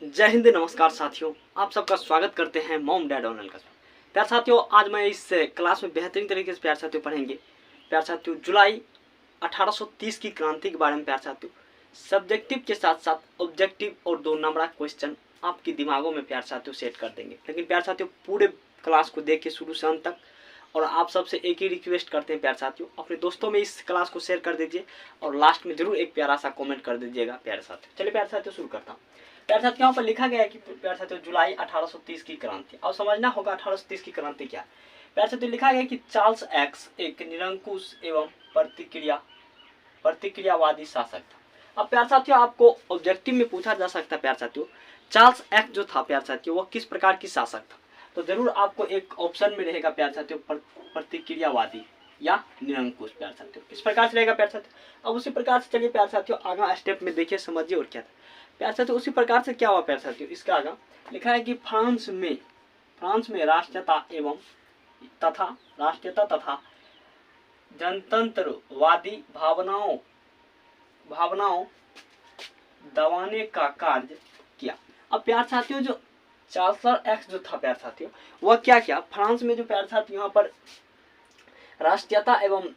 जय हिंद, नमस्कार साथियों। आप सबका स्वागत करते हैं मॉम डैड ऑनलाइन क्लास में। प्यार साथियों, आज मैं इस क्लास में बेहतरीन तरीके से प्यार साथियों पढ़ेंगे। प्यार साथियों, जुलाई 1830 की क्रांति के बारे में प्यार साथियों सब्जेक्टिव के साथ साथ ऑब्जेक्टिव और 2 नंबर क्वेश्चन आपके दिमागों में प्यार साथियों सेट कर देंगे। लेकिन प्यार साथियों, पूरे क्लास को देखिए शुरू से अंत तक। और आप सबसे एक ही रिक्वेस्ट करते हैं प्यार साथियों, अपने दोस्तों में इस क्लास को शेयर कर दीजिए और लास्ट में जरूर एक प्यारा सा कमेंट कर दीजिएगा प्यार साथियों। चलिए प्यार साथियों शुरू करता हूँ। प्यार साथियों, यहाँ पर लिखा गया है कि प्यार साथियों जुलाई 1830 की क्रांति। अब समझना होगा 1830 की क्रांति क्या है। प्यार साथियों, लिखा गया कि चार्ल्स एक्स एक निरंकुश एवं प्रतिक्रियावादी शासक था। अब प्यार साथियों, आपको ऑब्जेक्टिव में पूछा जा सकता है प्यार साथियों, चार्ल्स एक्स जो था प्यार साथियों वह किस प्रकार की शासक था। तो जरूर आपको एक ऑप्शन में रहेगा प्यार साथियों प्रतिक्रियावादी या निरंकुश। प्यार साथियों इस प्रकार से रहेगा प्यार साथियों। अब उसी प्रकार से चलिए प्यार साथियों आगा स्टेप में देखिए, समझिए और क्या था प्यार साथियों। उसी प्रकार से क्या हुआ प्यार साथियों, इसका आगा लिखा है कि फ्रांस में राष्ट्रीयता तथा जनतंत्रवादी भावनाओं दबाने का कार्य किया। अब प्यार साथियों, जो चार्ल्स एक्स जो था प्यार साथियों वह क्या किया, फ्रांस में जो प्यार साथियों यहाँ पर राष्ट्रीयता एवं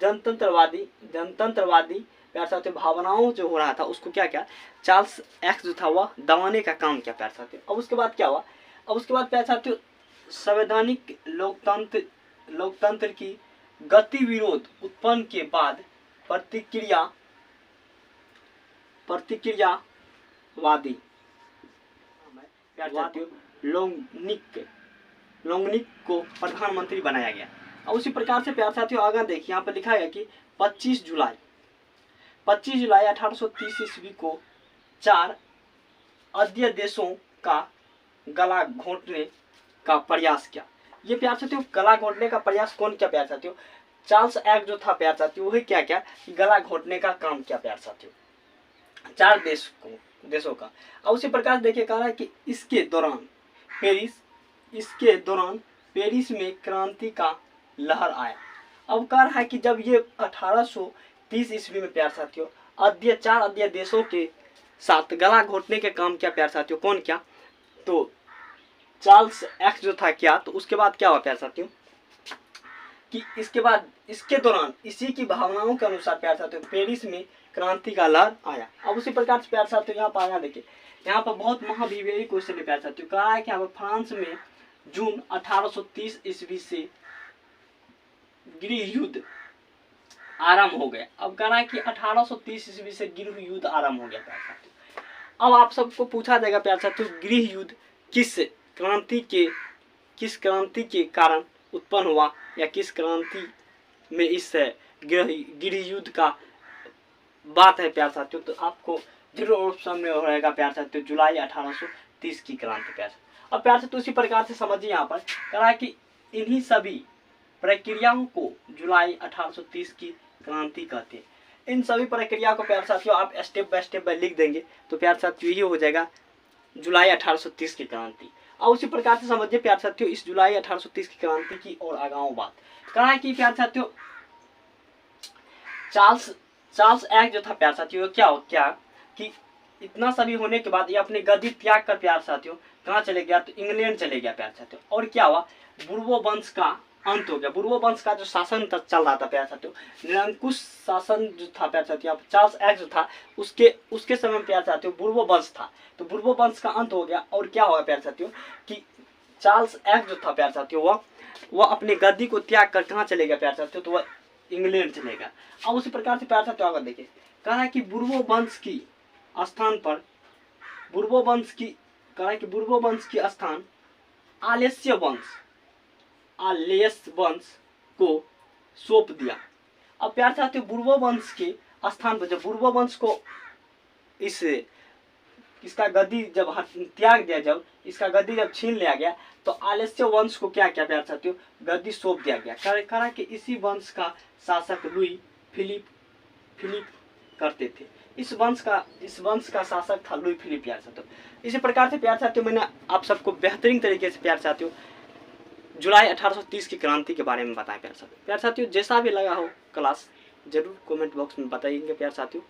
जनतंत्रवादी प्यार साथियों भावनाओं जो हो रहा था उसको क्या किया, चार्ल्स एक्स जो था वह दबाने का काम किया प्यार साथियों। अब उसके बाद क्या हुआ, अब उसके बाद प्यार साथियों संवैधानिक लोकतंत्र की गतिविरोध उत्पन्न के बाद प्रतिक्रियावादी प्यार साथियों लोंगनिक को प्रधानमंत्री बनाया गया। अब उसी प्रकार से प्यार साथियों आगे देखिए, यहाँ पर लिखा है कि 25 जुलाई 1830 ईस्वी को 4 अध्यादेशों का गला घोटने का प्रयास किया। ये प्यार साथियों गला घोटने का प्रयास कौन किया प्यार साथियों, चार्ल्स एक्स जो था प्यार साथियों वही क्या किया, गला घोटने का काम किया प्यार साथियों 4 देशों का। अब उसी प्रकार देखिए कह रहा है कि इसके दौरान पेरिस में क्रांति का लहर आया। अब कह रहा है कि जब ये 1830 ईस्वी में प्यार साथियों 4 अध्यादेशों के साथ गला घोटने के काम किया प्यार साथियों, कौन किया, तो चार्ल्स एक्स जो था क्या। तो उसके बाद क्या हुआ प्यार साथियों कि इसके दौरान इसी की भावनाओं के अनुसार प्यार साथियों पेरिस में क्रांति का लहर आया। अब उसी प्रकार से प्यार साथियों यहाँ पर आया देखिए, यहाँ पर बहुत महाभिवेरी क्वेश्चन है प्यार साथियों। कहा है कि यहाँ पर फ्रांस में जून 1830 ईस्वी से गृह युद्ध आरंभ हो गया। अब कह रहा है कि 1830 ईस्वी से गृह युद्ध आरंभ हो गया प्यार साथियों। अब आप सबको पूछा जाएगा प्यार साथियों गृह युद्ध किस क्रांति के कारण उत्पन्न हुआ, या किस क्रांति में इस गृह युद्ध का बात है प्यार साथियों। तो आपको जरूर ऑप्शन में रहेगा प्यार साथियों जुलाई 1830 की क्रांति प्यार। अब प्यार साथियों उसी प्रकार से समझिए, यहाँ पर कह रहा है कि इन्हीं सभी प्रक्रियाओं को जुलाई 1830 की क्रांति कहते हैं। इन सभी प्रक्रिया को प्यार साथियों आप स्टेप बाय स्टेप लिख देंगे तो प्यार साथियों यही हो जाएगा जुलाई 1830 की क्रांति। अब उसी प्रकार से समझिए प्यार साथियों इस जुलाई 1830 की क्रांति की और आगाऊ बात कहा है कि प्यार साथियों चार्ल्स एक्स जो था प्यार साथियों क्या कि इतना सभी होने के बाद ये अपने गद्दी त्याग कर प्यार साथियों कहाँ चले गया, तो इंग्लैंड चले गया प्यार साथियों। और क्या हुआ, बुर्बो वंश का अंत हो गया। बुर्बो वंश का जो शासन चल रहा था प्यार साथियों, निरंकुश शासन जो था प्यार साथियों, चार्ल्स एक्स जो था उसके समय प्यार साथियों बुर्बो वंश था, तो बुर्बो वंश का अंत हो गया। और क्या होगा प्यार साथियों कि चार्ल्स एक्स जो था प्यार साथियों वह अपने गद्दी को त्याग कर कहाँ चले गया प्यार साथियों, तो वह इंग्लैंड चलेगा। अब उसी प्रकार से प्यार साथियों आगे देखिए, कह रहा है कि बुर्बो वंश की स्थान आलेस्य वंश को सौंप दिया। अब प्यार साथियों बुर्बो वंश के स्थान पर जब बुर्बो वंश को इसका गद्दी जब त्याग दिया, जब इसका गद्दी जब छीन लिया गया तो आलेस्य वंश को क्या किया प्यार साथियों, गद्दी सौंप दिया गया। कहा कि इसी वंश का शासक लुई फिलिप करते थे। इस वंश का शासक था लुई फिलिप प्यार साथियों। इसी प्रकार से प्यार साथियों मैंने आप सबको बेहतरीन तरीके से प्यार साथियों जुलाई 1830 की क्रांति के बारे में बताया प्यार साथियों। जैसा भी लगा हो क्लास जरूर कमेंट बॉक्स में बताइएगा प्यार साथियों।